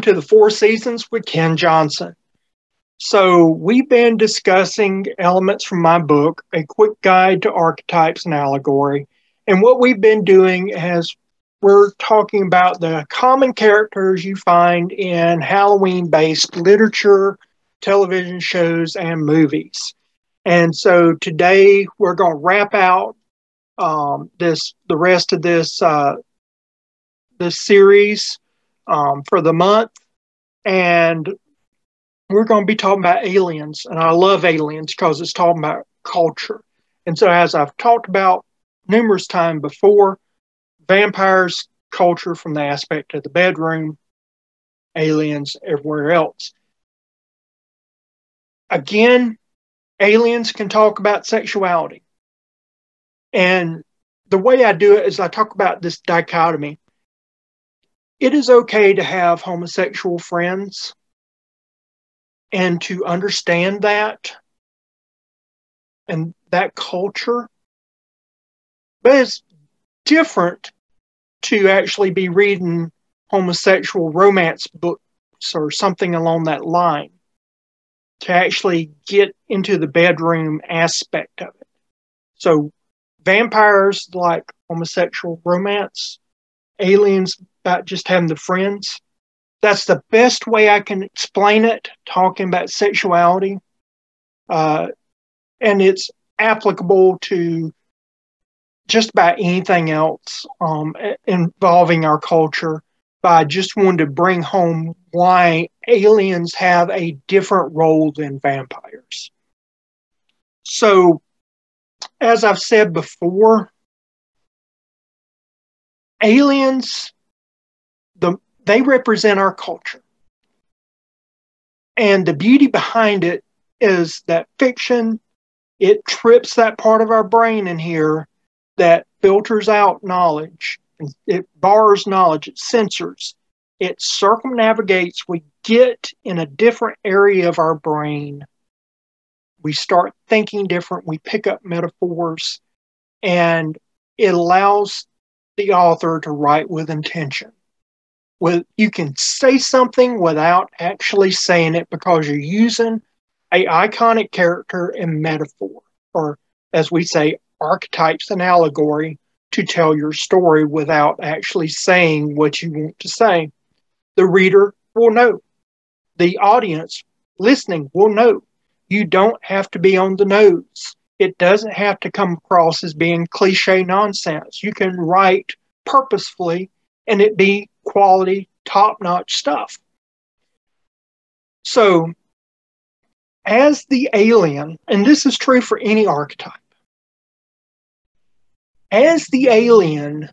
to the Four Seasons with Ken Johnson. So we've been discussing elements from my book, A Quick Guide to Archetypes and Allegory. And what we've been doing is we're talking about the common characters you find in Halloween-based literature, television shows, and movies. And so today we're going to wrap out the rest of this series for the month, and we're going to be talking about aliens. And I love aliens because it's talking about culture. And so, as I've talked about numerous times before, vampires, culture from the aspect of the bedroom, aliens everywhere else. Again, aliens can talk about sexuality. And the way I do it is I talk about this dichotomy. It is okay to have homosexual friends and to understand that and that culture, but it's different to actually be reading homosexual romance books or something along that line, to actually get into the bedroom aspect of it. So vampires like homosexual romance, aliens about just having the friends. That's the best way I can explain it, talking about sexuality. And it's applicable to just about anything else involving our culture. But I just wanted to bring home why aliens have a different role than vampires. So, as I've said before, aliens, they represent our culture. And the beauty behind it is that fiction, it trips that part of our brain in here that filters out knowledge. It bars knowledge, it censors, it circumnavigates. We get in a different area of our brain. We start thinking different. We pick up metaphors, and it allows the author to write with intention. You can say something without actually saying it because you're using an iconic character and metaphor, or as we say, archetypes and allegory, to tell your story without actually saying what you want to say. The reader will know. The audience listening will know. You don't have to be on the nose. It doesn't have to come across as being cliche nonsense. You can write purposefully and it be quality, top-notch stuff. So, as the alien, and this is true for any archetype, as the alien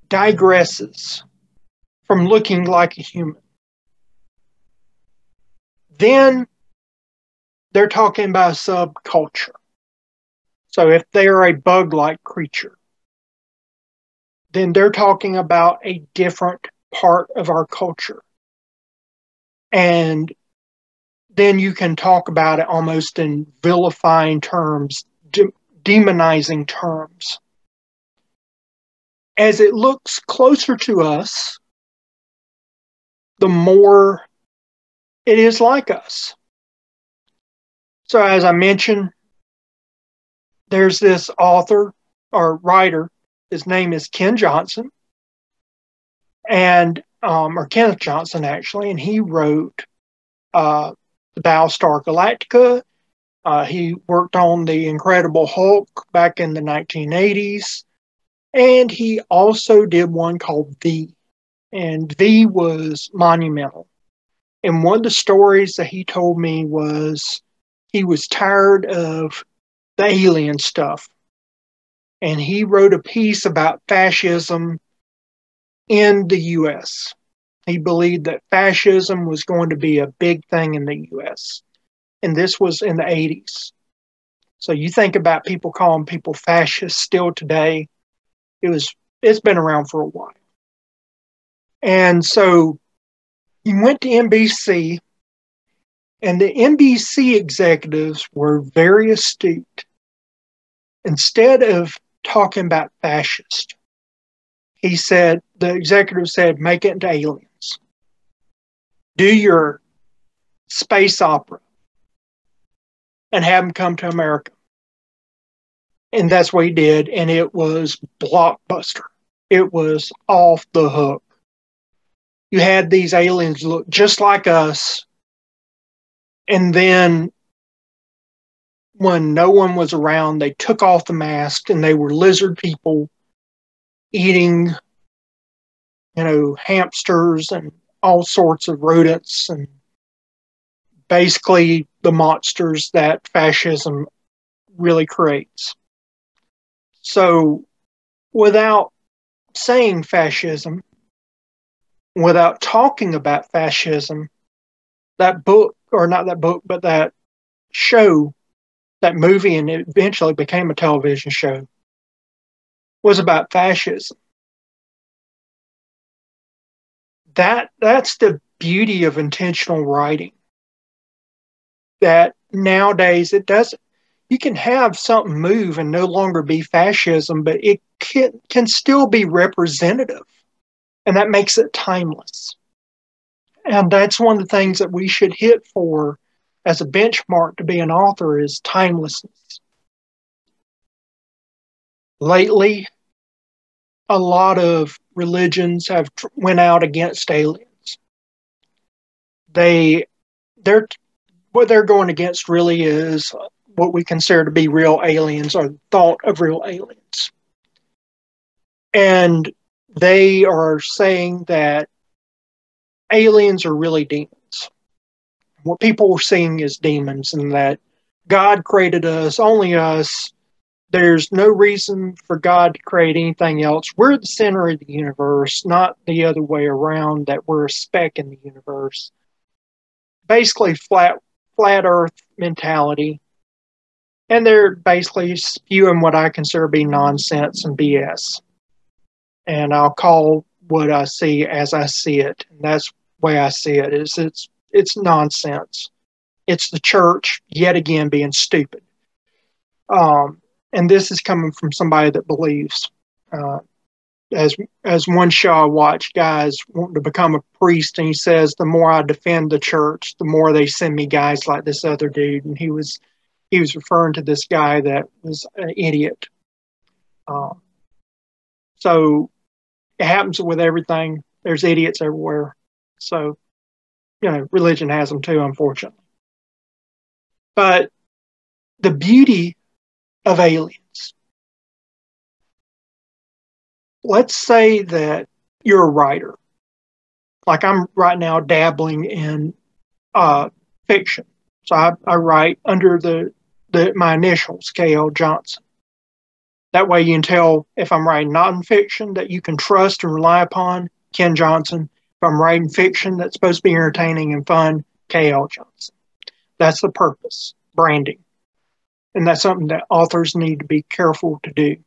digresses from looking like a human, then they're talking about a subculture. So if they're a bug-like creature, then they're talking about a different part of our culture. And then you can talk about it almost in vilifying terms, demonizing terms. As it looks closer to us, the more it is like us. So as I mentioned, there's this author or writer. His name is Ken Johnson, and or Kenneth Johnson actually, and he wrote the Battlestar Galactica. He worked on the Incredible Hulk back in the 1980s, and he also did one called V, and V was monumental. And one of the stories that he told me was he was tired of the alien stuff. And he wrote a piece about fascism in the U.S. He believed that fascism was going to be a big thing in the U.S. And this was in the 80s. So you think about people calling people fascists still today. It's been around for a while. And so he went to NBC, and the NBC executives were very astute. Instead of talking about fascist, he said, the executive said, make it into Aliens. Do your space opera and have them come to America. And that's what he did, and it was blockbuster. It was off the hook. You had these aliens look just like us, and then when no one was around, they took off the mask, and they were lizard people eating, hamsters and all sorts of rodents, and basically the monsters that fascism really creates. So, without saying fascism, without talking about fascism, that book, or not that book, but that show, that movie, and it eventually became a television show, was about fascism. That's the beauty of intentional writing. That nowadays it doesn't. You can have something move and no longer be fascism, but it can still be representative, and that makes it timeless. And that's one of the things that we should hit for as a benchmark to be an author is timelessness. Lately, a lot of religions have went out against aliens. What they're going against really is what we consider to be real aliens, or the thought of real aliens. And they are saying that aliens are really demons. What people are seeing is demons, and that God created us, only us. There's no reason for God to create anything else. We're the center of the universe, not the other way around, that we're a speck in the universe. Basically, flat earth mentality. And they're basically spewing what I consider to be nonsense and BS. And I'll call what I see as I see it. And that's the way I see it. It's nonsense. It's the church yet again being stupid. And this is coming from somebody that believes. As one show I watched, guys wanting to become a priest, and he says, the more I defend the church, the more they send me guys like this other dude. And he was referring to this guy that was an idiot. So it happens with everything. There's idiots everywhere. So, religion has them too, unfortunately. But the beauty of aliens. Let's say that you're a writer. Like I'm right now dabbling in fiction. So I write under my initials, K.L. Johnson. That way you can tell if I'm writing nonfiction that you can trust and rely upon, Ken Johnson. If I'm writing fiction that's supposed to be entertaining and fun, K.L. Johnson. That's the purpose, branding. And that's something that authors need to be careful to do.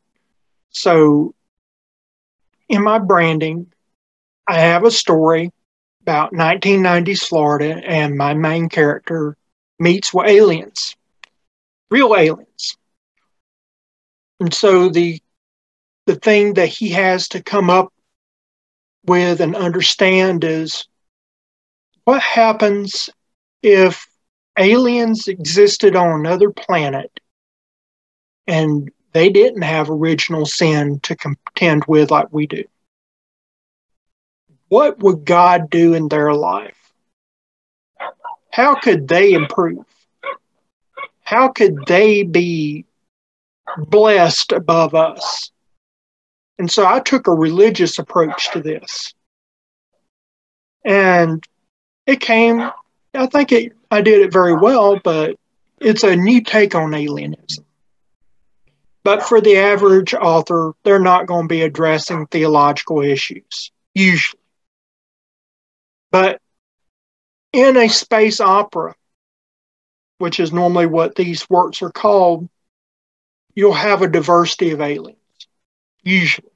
So in my branding, I have a story about 1990s Florida, and my main character meets with aliens, real aliens. And so the thing that he has to come up with and understand is what happens if aliens existed on another planet and they didn't have original sin to contend with like we do. What would God do in their life? How could they improve? How could they be blessed above us? And so I took a religious approach to this. And I did it very well, but it's a new take on alienism. But for the average author, they're not going to be addressing theological issues, usually. But in a space opera, which is normally what these works are called, you'll have a diversity of aliens, usually.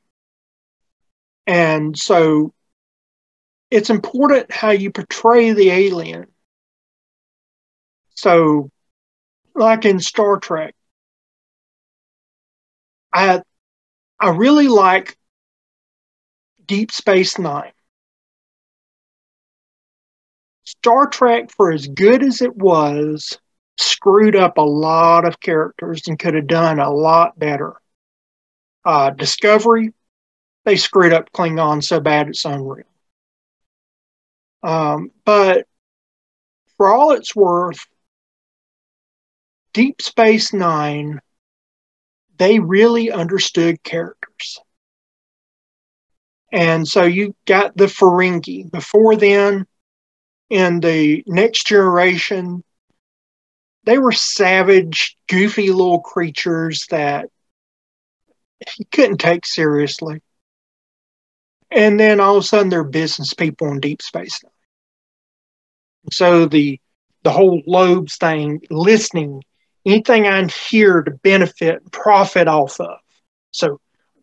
And so it's important how you portray the alien. So, like in Star Trek, I really like Deep Space Nine. Star Trek, for as good as it was, screwed up a lot of characters and could have done a lot better. Discovery, they screwed up Klingon so bad it's unreal. But for all it's worth, Deep Space Nine, they really understood characters. And so you got the Ferengi. Before then, in the Next Generation, they were savage, goofy little creatures that you couldn't take seriously. And then all of a sudden, they're business people in Deep Space Nine. So the whole lobes thing, listening, anything I'm here to benefit and profit off of. So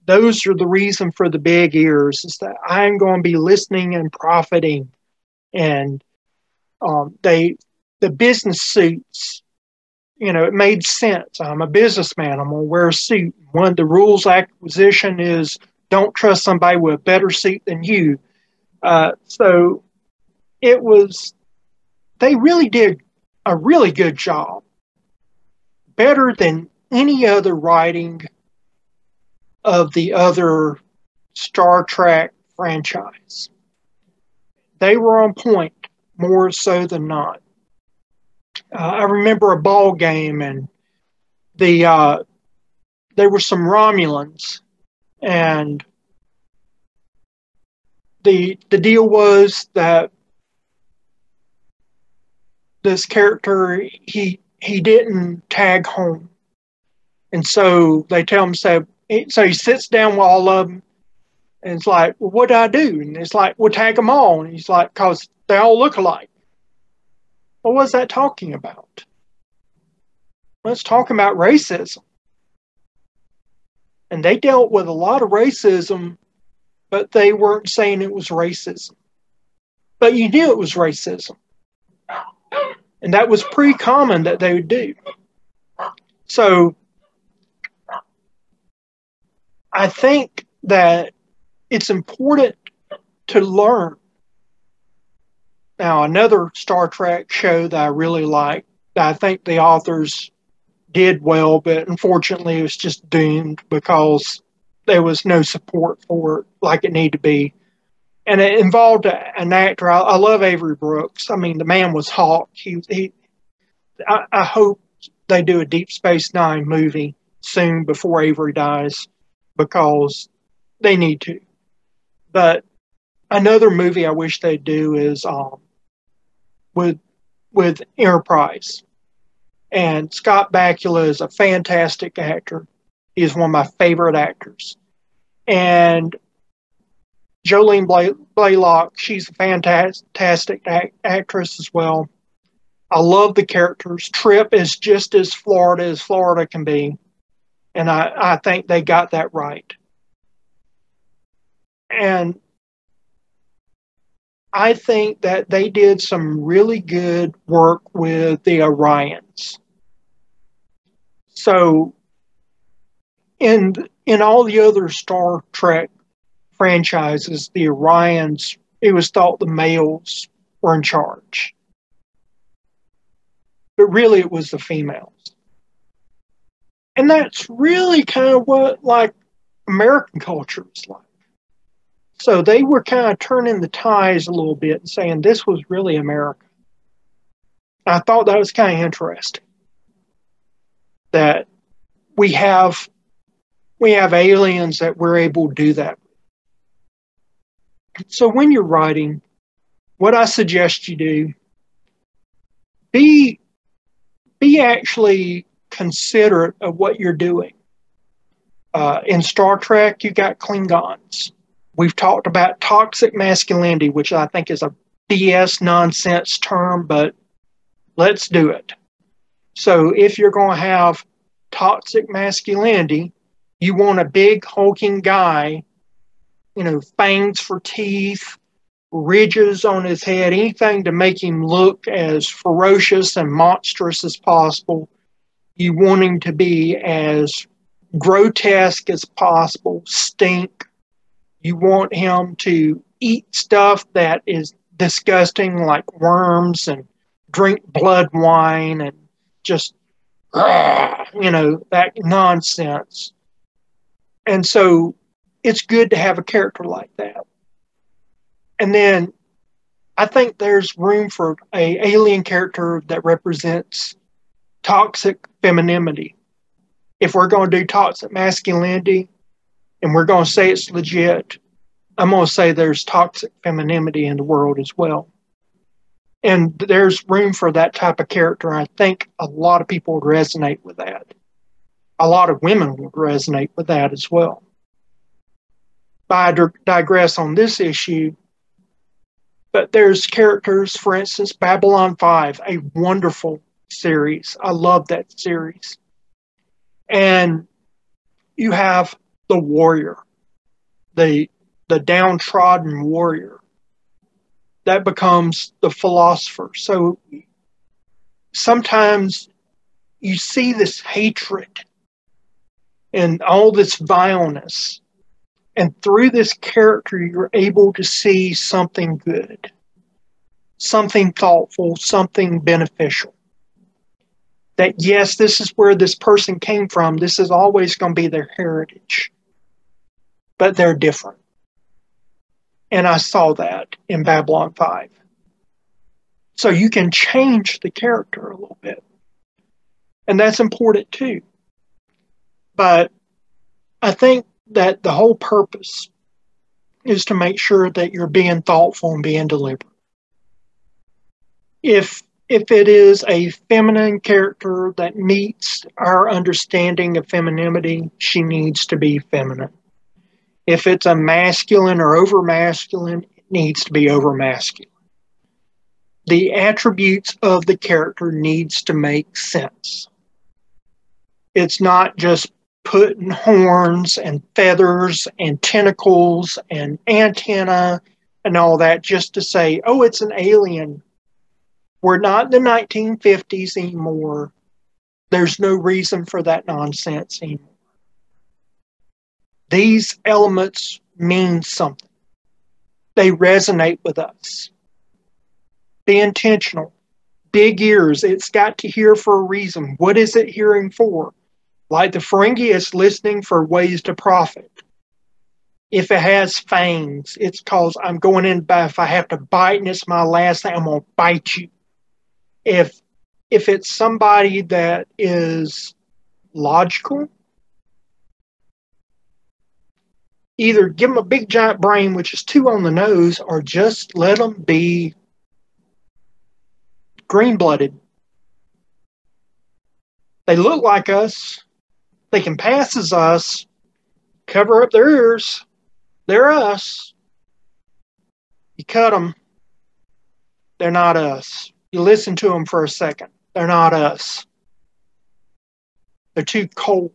those are the reason for the big ears, is that I'm going to be listening and profiting. And the business suits, it made sense. I'm a businessman. I'm going to wear a suit. One of the rules of acquisition is don't trust somebody with a better suit than you. So they really did a really good job. Better than any other writing of the other Star Trek franchise. They were on point more so than not. I remember a ball game, and there were some Romulans, and the deal was that this character he didn't tag home, and so they tell him so he sits down with all of them, and it's like, well, what do I do? And it's like, we'll tag them all, and he's like, because they all look alike. Well, what's that talking about? Well, it's talking about racism. And they dealt with a lot of racism, but they weren't saying it was racism. But you knew it was racism. And that was pretty common that they would do. So I think that it's important to learn. Now, another Star Trek show that I really like, that I think the authors did well, but unfortunately it was just doomed because there was no support for it like it needed to be. And it involved an actor. I love Avery Brooks. I mean, the man was hot. I hope they do a Deep Space Nine movie soon before Avery dies, because they need to. But another movie I wish they'd do is with Enterprise. And Scott Bakula is a fantastic actor. He's one of my favorite actors. And Jolene Blaylock, she's a fantastic actress as well. I love the characters. Trip is just as Florida can be. And I think they got that right. And I think that they did some really good work with the Orions. So in all the other Star Trek franchises, the Orions, it was thought the males were in charge. But really it was the females. And that's really kind of what like American culture is like. So they were kind of turning the ties a little bit and saying this was really America. I thought that was kind of interesting. That we have aliens that we're able to do that. So when you're writing, what I suggest you do, be actually considerate of what you're doing. In Star Trek, you got Klingons. We've talked about toxic masculinity, which I think is a BS nonsense term, but let's do it. So if you're going to have toxic masculinity, you want a big hulking guy, fangs for teeth, ridges on his head, anything to make him look as ferocious and monstrous as possible. You want him to be as grotesque as possible, stink. You want him to eat stuff that is disgusting, like worms, and drink blood wine, and just, that nonsense. And so it's good to have a character like that. And then I think there's room for a alien character that represents toxic femininity. If we're going to do toxic masculinity and we're going to say it's legit, I'm going to say there's toxic femininity in the world as well. And there's room for that type of character. I think a lot of people would resonate with that. A lot of women would resonate with that as well. I digress on this issue, but there's characters, for instance, Babylon 5, a wonderful series. I love that series. And you have the warrior, the downtrodden warrior. That becomes the philosopher. So sometimes you see this hatred and all this vileness. And through this character, you're able to see something good, something thoughtful, something beneficial. That, yes, this is where this person came from. This is always going to be their heritage. But they're different. And I saw that in Babylon 5. So you can change the character a little bit. And that's important too. But I think that the whole purpose is to make sure that you're being thoughtful and being deliberate. If it is a feminine character that meets our understanding of femininity, she needs to be feminine. If it's a masculine or over masculine, it needs to be over masculine. The attributes of the character needs to make sense. It's not just putting horns and feathers and tentacles and antenna and all that just to say, oh, it's an alien. We're not in the 1950s anymore. There's no reason for that nonsense anymore. These elements mean something. They resonate with us. Be intentional. Big ears. It's got to hear for a reason. What is it hearing for? Like the Ferengi, it's listening for ways to profit. If it has fangs, it's because I'm going in, if I have to bite and it's my last thing, I'm going to bite you. If it's somebody that is logical, either give them a big giant brain, which is 2 on the nose, or just let them be green-blooded. They look like us. They can pass as us. Cover up their ears. They're us. You cut them. They're not us. You listen to them for a second. They're not us. They're too cold.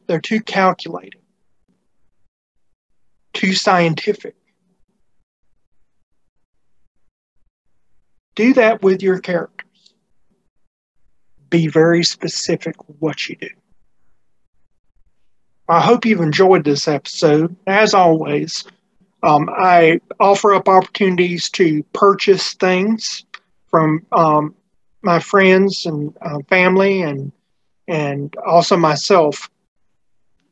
They're too calculating. Too scientific. Do that with your characters. Be very specific with what you do. I hope you've enjoyed this episode. As always, I offer up opportunities to purchase things from my friends and family and also myself.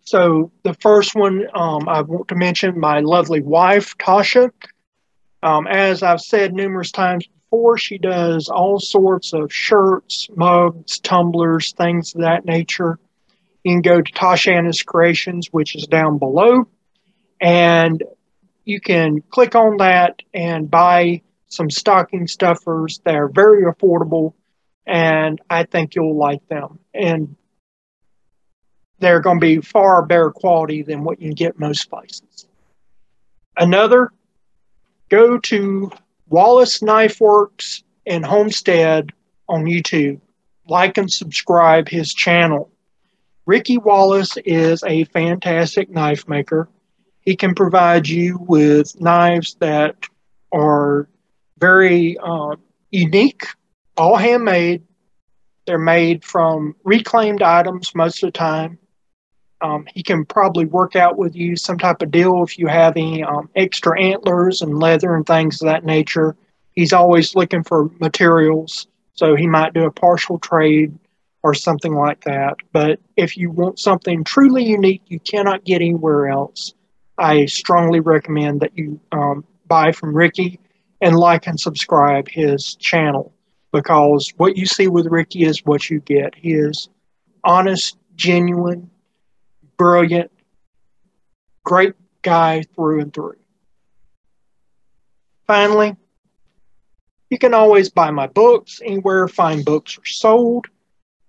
So the first one I want to mention, my lovely wife, Tasha. As I've said numerous times before, she does all sorts of shirts, mugs, tumblers, things of that nature. You can go to Toshana's Creations, which is down below, and you can click on that and buy some stocking stuffers. They're very affordable, and I think you'll like them. And they're going to be far better quality than what you can get most places. Another, go to Wallace Knifeworks and Homestead on YouTube. Like and subscribe his channel. Ricky Wallace is a fantastic knife maker. He can provide you with knives that are very unique, all handmade. They're made from reclaimed items most of the time. He can probably work out with you some type of deal if you have any extra antlers and leather and things of that nature. He's always looking for materials, so he might do a partial trade or something like that. But if you want something truly unique you cannot get anywhere else, I strongly recommend that you buy from Ricky and like and subscribe his channel, because what you see with Ricky is what you get. He is honest, genuine, brilliant, great guy through and through. Finally, you can always buy my books anywhere fine books are sold.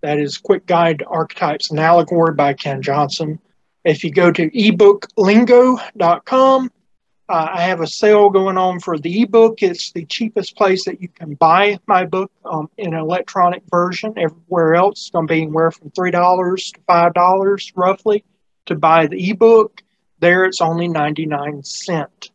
That is Quick Guide to Archetypes and Allegory by Ken Johnson. If you go to ebooklingo.com, I have a sale going on for the ebook. It's the cheapest place that you can buy my book in an electronic version. Everywhere else it's going to be anywhere from $3 to $5 roughly to buy the ebook. There it's only 99 cents.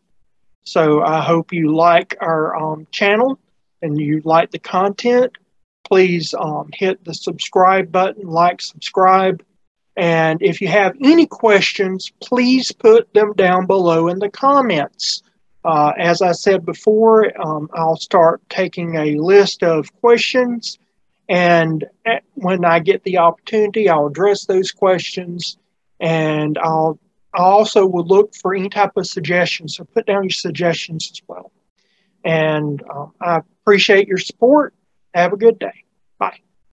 So I hope you like our channel and you like the content. Please hit the subscribe button, like, subscribe. And if you have any questions, please put them down below in the comments. As I said before, I'll start taking a list of questions, and when I get the opportunity, I'll address those questions, and I also will look for any type of suggestions, so put down your suggestions as well. And I appreciate your support. Have a good day. Bye.